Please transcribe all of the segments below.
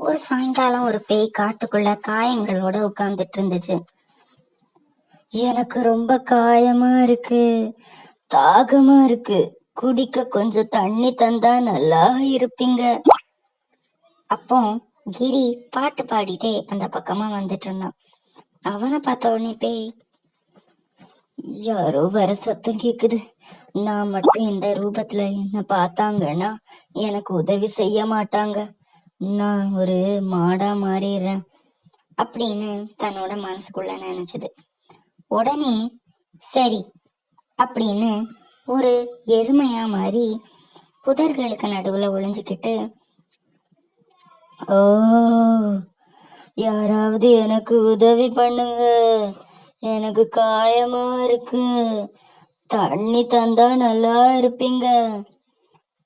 ஒரு சாயங்காலம் ஒரு பேய் காட்டுக்குள்ள காயங்களோட உட்கார்ந்துட்டு இருந்துச்சு. எனக்கு ரொம்ப காயமா இருக்கு, தாகமா இருக்கு, குடிக்க கொஞ்சம் தண்ணி தந்தா நல்லா இருப்பீங்க. அப்போ கிரி பாட்டு பாடிட்டே அந்த பக்கமா வந்துட்டு இருந்தான். அவனை பார்த்த உடனே பேய், யாரோ வர சத்தம் கேக்குது, நான் மட்டும் இந்த ரூபத்துல என்ன பார்த்தாங்கன்னா எனக்கு உதவி செய்ய மாட்டாங்க, நான் ஒரு மாடா மாறிடுறேன் அப்படின்னு தன்னோட மனசுக்குள்ள நினைச்சது. உடனே சரி அப்படின்னு ஒரு எருமையா மாறி புதர்களுக்கு நடுவுல ஒளிஞ்சுக்கிட்டு, ஓ, யாராவது எனக்கு உதவி பண்ணுங்க, எனக்கு காயமா இருக்கு, தண்ணி தந்தா நல்லா இருப்பீங்க.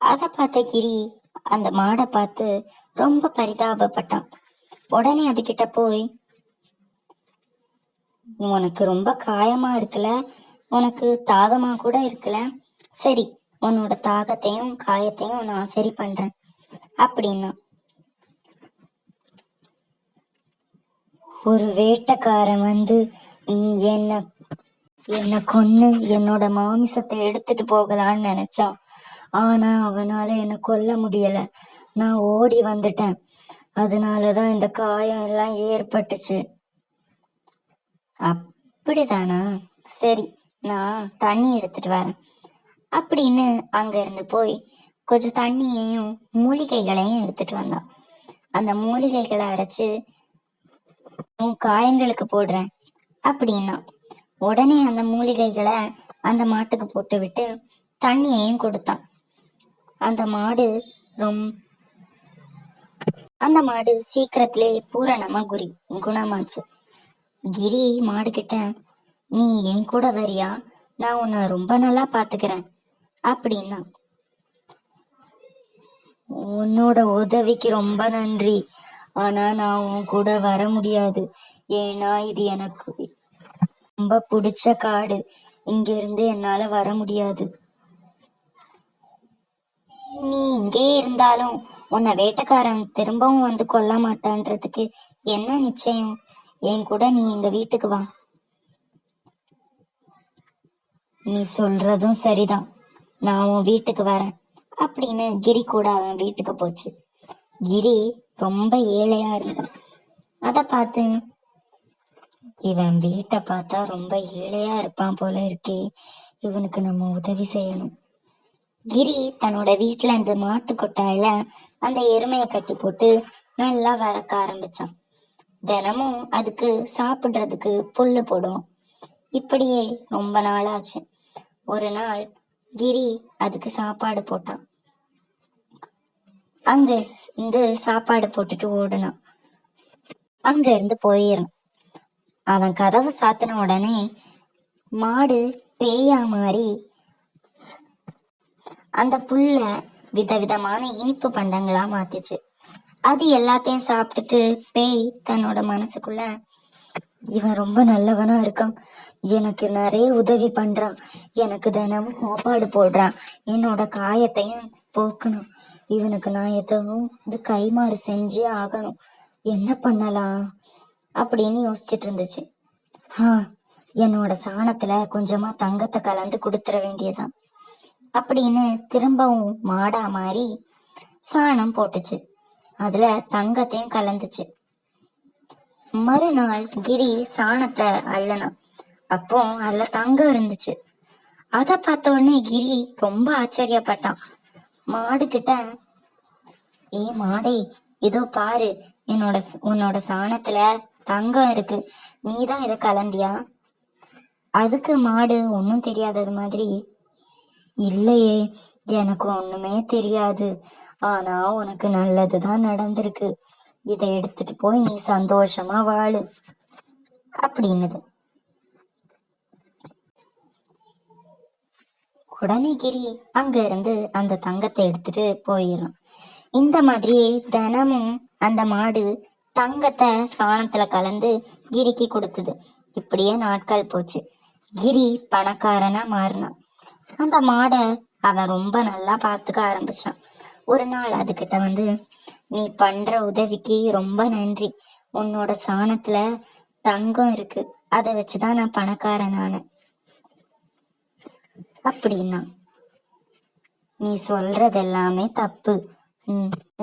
அத பார்த்த கிரி அந்த மாடை பார்த்து ரொம்ப பரிதாபப்பட்டான். உடனே அதுகிட்ட போய், உனக்கு ரொம்ப காயமா இருக்குல்ல, உனக்கு தாகமா கூட இருக்குல்ல, சரி உன்னோட தாகத்தையும் காயத்தையும் நான் சரி பண்றேன் அப்படின்னா. ஒரு வேட்டைக்காரன் வந்து என்ன என்ன கொன்னு என்னோட மாமிசத்தை எடுத்துட்டு போகலான்னு நினைச்சான். ஆனா அவனால என்ன கொல்ல முடியல, நான் ஓடி வந்துட்டேன், அதனாலதான் இந்த காயம் எல்லாம் ஏற்பட்டுச்சு. அப்படிதானா, சரி நான் தண்ணி எடுத்துட்டு வரேன் அப்படின்னு அங்க இருந்து போய் கொஞ்சம் தண்ணியையும் மூலிகைகளையும் எடுத்துட்டு வந்தான். அந்த மூலிகைகளை அரைச்சு உன் காயங்களுக்கு போடுறேன் அப்படின்னா. உடனே அந்த மூலிகைகளை அந்த மாட்டுக்கு போட்டு விட்டு தண்ணியையும் கொடுத்தான். அந்த மாடு அந்த மாடு சீக்கிரத்திலே பூரணமா குணமாச்சு. கிரி மாடு கிட்ட, நீ என் கூட வரியா, நான் உன்னை ரொம்ப நல்லா பாத்துக்கிறேன் அப்படின்னா. உன்னோட உதவிக்கு ரொம்ப நன்றி, ஆனா நான் உன் கூட வர முடியாது, ஏன்னா இது எனக்கு ரொம்ப பிடிச்ச காடு, இங்க இருந்து என்னால வர முடியாது. நீ இங்கே இருந்தாலும் உன்னை வேட்டைக்காரன் திரும்பவும் வந்து கொல்ல மாட்டான்றதுக்கு என்ன நிச்சயம்? என் கூட நீ எங்க வீட்டுக்கு வா. நீ சொல்றதும் சரிதான், நான் உன் வீட்டுக்கு வரேன் அப்படின்னு கிரி கூட அவன் வீட்டுக்கு போச்சு. கிரி ரொம்ப ஏழையா இருந்தான். அத பார்த்து, இவன் வீட்டை பார்த்தா ரொம்ப ஏழையா இருப்பான் போல இருக்கே, இவனுக்கு நம்ம உதவி செய்யணும். கிரி தன்னோட வீட்டுல இந்த மாட்டு கொட்டாயில அந்த எருமையை கட்டி போட்டு நல்லா வளர்க்க ஆரம்பிச்சான். தினமும் அதுக்கு சாப்பிடுறதுக்கு புல்லு போடுவோம். இப்படியே ரொம்ப நாள் ஆச்சு. ஒரு நாள் கிரி அதுக்கு சாப்பாடு போட்டான். அங்க இருந்து சாப்பாடு போட்டுட்டு ஓடுனான். அங்க இருந்து போயிடும். அவன் கதவு சாத்தின உடனே மாடு பேயா மாறி அந்த புல்ல விதவிதமான இனிப்பு பண்டங்களா மாத்திச்சு. அது எல்லாத்தையும் சாப்பிட்டுட்டு பேய் தன்னோட மனசுக்குள்ள, இவன் ரொம்ப நல்லவனா இருக்கான், எனக்கு நிறைய உதவி பண்றான், எனக்கு தினமும் சாப்பாடு போடுறான், என்னோட காயத்தையும் போக்கணும், இவனுக்கு நான் எதுவும் இது கைமாறு செஞ்சே ஆகணும், என்ன பண்ணலாம் அப்படின்னு யோசிச்சுட்டு இருந்துச்சு. என்னோட சாணத்துல கொஞ்சமா தங்கத்தை கலந்து கொடுத்துட வேண்டியதான் அப்படின்னு திரும்பவும் மாடா மாறி சாணம் போட்டுச்சு. அதுல தங்கத்தையும் கலந்துச்சு. மறுநாள் கிரி சாணத்தை அள்ளனான். அப்போ அதுல தங்கம் இருந்துச்சு. அத பார்த்த உடனே கிரி ரொம்ப ஆச்சரியப்பட்டான். மாடு கிட்ட, ஏ மாடே, இதோ பாரு, உன்னோட சாணத்துல தங்கம் இருக்கு, நீதான் இத கலந்தியா? அதுக்கு மாடு ஒன்னும் தெரியாதது மாதிரி, இல்லையே, எனக்கு ஒண்ணுமே தெரியாது, ஆனா உனக்கு நல்லதுதான் நடந்திருக்கு, இதை எடுத்துட்டு போய் நீ சந்தோஷமா வாழு அப்படின்னுது. உடனே கிரி அங்க இருந்து அந்த தங்கத்தை எடுத்துட்டு போயிடும். இந்த மாதிரியே தினமும் அந்த மாடு தங்கத்தை சாணத்துல கலந்து கிரிக்கு கொடுத்தது. இப்படியே நாட்கள் போச்சு. கிரி பணக்காரனா மாறினான். அந்த மாடை அவன் ரொம்ப நல்லா பார்த்துக்க ஆரம்பிச்சான். ஒரு நாள் அதுகிட்ட வந்து, நீ பண்ற உதவிக்கு ரொம்ப நன்றி. உன்னோட சாணத்துல தங்கம் இருக்கு, அதை வச்சுதான் நான் பணக்காரன் ஆனேன் அப்படின்னா. நீ சொல்றது எல்லாமே தப்பு.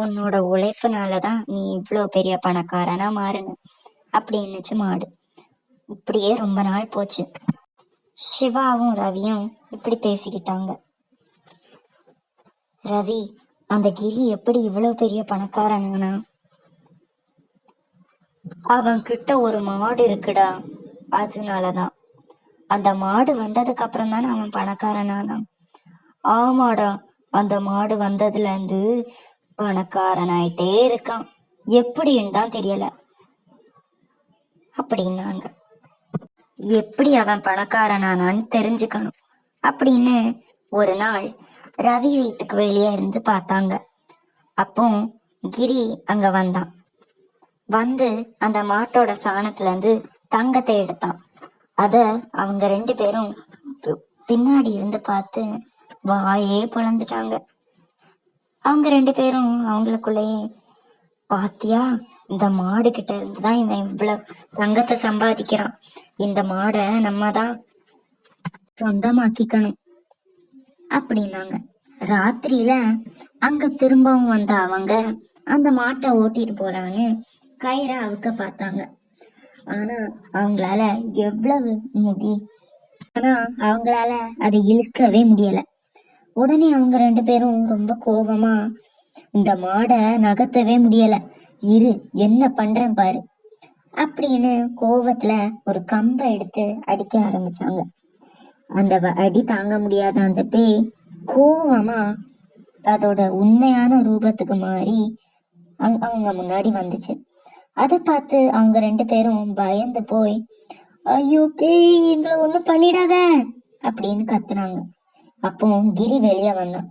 உன்னோட உழைப்புனாலதான் நீ இவ்வளோ பெரிய பணக்காரனா மாறுன அப்படின்னுச்சு மாடு. இப்படியே ரொம்ப நாள் போச்சு. சிவாவும் ரவியும் இப்படி பேசிக்கிட்டாங்க. ரவி, அந்த கிரி எப்படி இவ்வளவு பெரிய பணக்காரனா? அவன் கிட்ட ஒரு மாடு இருக்குடா, அதனாலதான். அந்த மாடு வந்ததுக்கு அப்புறம் தானே அவன் பணக்காரனானான். ஆமாடா, அந்த மாடு வந்ததுல இருந்து பணக்காரனாயிட்டே இருக்கான், எப்படின்னு தான் தெரியல அப்படின்னாங்க. எப்படி அவன் பணக்காரனானான்னு தெரிஞ்சுக்கணும் அப்படின்னு ஒரு நாள் ரவி வீட்டுக்கு வெளியே இருந்து பார்த்தாங்க. அப்போ கிரி அங்க வந்தான். வந்து அந்த மாட்டோட சாணத்துல இருந்து தங்கத்தை எடுத்தான். அத அவங்க 2 பேரும் பின்னாடி இருந்து பார்த்து வாயே பொழந்துட்டாங்க. அவங்க 2 பேரும் அவங்களுக்குள்ளேயே, பாத்தியா, இந்த மாடு கிட்ட இருந்துதான் இவன் இவ்வளவு தங்கத்தை சம்பாதிக்கிறான், இந்த மாடை நம்ம தான் சொந்தமாக்கிக்கணும் அப்படின்னாங்க. ராத்திரியில அங்க திரும்பவும் வந்த அவங்க அந்த மாட்டை ஓட்டிட்டு போறான்னு கயிறை அவுக்க பார்த்தாங்க. ஆனா அவங்களால எவ்வளவு ஆனா அவங்களால அதை இழுக்கவே முடியல. உடனே அவங்க 2 பேரும் ரொம்ப கோபமா, இந்த மாடை நகர்த்தவே முடியல, இரு என்ன பண்றேன் பாரு அப்படின்னு கோவத்துல ஒரு கம்பை எடுத்து அடிக்க ஆரம்பிச்சாங்க. அந்த அடி தாங்க முடியாத அந்த பேய் கோவமா அதோட உண்மையான ரூபத்துக்கு மாறி அவங்க முன்னாடி வந்துச்சு. அதை பார்த்து அவங்க 2 பேரும் பயந்து போய், ஐயோ பேய், எங்களை ஒண்ணும் பண்ணிடாத அப்படின்னு கத்துனாங்க. அப்போ கிரி வெளியே வந்தான்.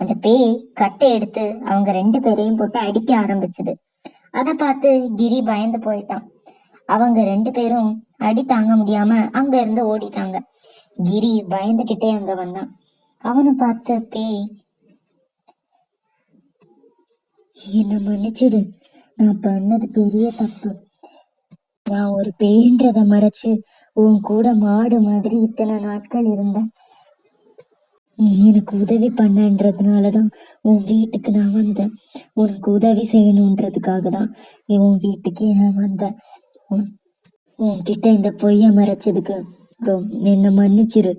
அந்த பேய் கட்டை எடுத்து அவங்க 2 பேரையும் போட்டு அடிக்க ஆரம்பிச்சது. அதை பார்த்து கிரி பயந்து போயிட்டான். அவங்க 2 பேரும் அடி தாங்க முடியாம அங்க இருந்து ஓடிட்டாங்க. கிரி பயந்துகிட்டே அங்க வந்தான். அவனை பார்த்து பேய், என்ன மன்னிச்சிடு, நான் பண்ணது பெரிய தப்பு. நான் ஒரு பேய்ன்றத மறைச்சு உன் கூட மாடு மாதிரி இத்தனை நாட்கள் இருந்தேன். நீ எனக்கு உதவி பண்ணன்றதுனாலதான் உன் வீட்டுக்கு நான் வந்தேன். உனக்கு உதவி செய்யணுன்றதுக்காக தான் உன் வீட்டுக்கே நான் வந்தேன். உன்கிட்ட இந்த பொய்ய மறைச்சதுக்கு என்ன மன்னிச்சிரு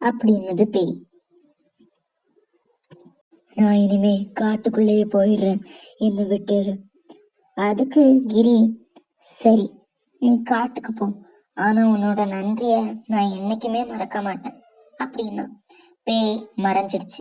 அப்படின்னது பேய். நான் இனிமே காட்டுக்குள்ளேயே போயிடுறேன், என்ன விட்டுரு. அதுக்கு கிரி, சரி நீ காட்டுக்கு போ, ஆனா உன்னோட நன்றிய நான் என்னைக்குமே மறக்க மாட்டேன் அப்படின்னா பேய் மறைஞ்சிடுச்சு.